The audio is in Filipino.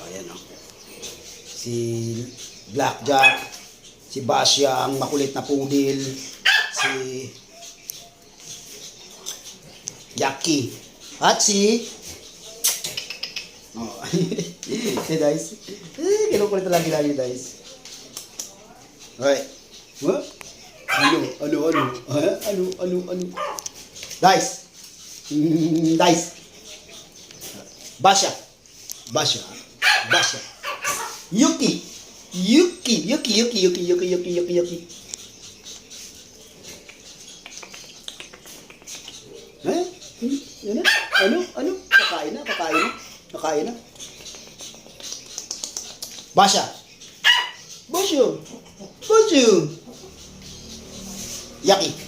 ayan o. Si Blackjack, si Basya, ang makulit na poodle, si Jackie, at si oh, si Dice. Kinukulit na lagi Dice. Okay. What? Ano? Dice. Dice. Basya. Yuki. Eh? Yan na? Ano? Kakain na. Basya. Yaki.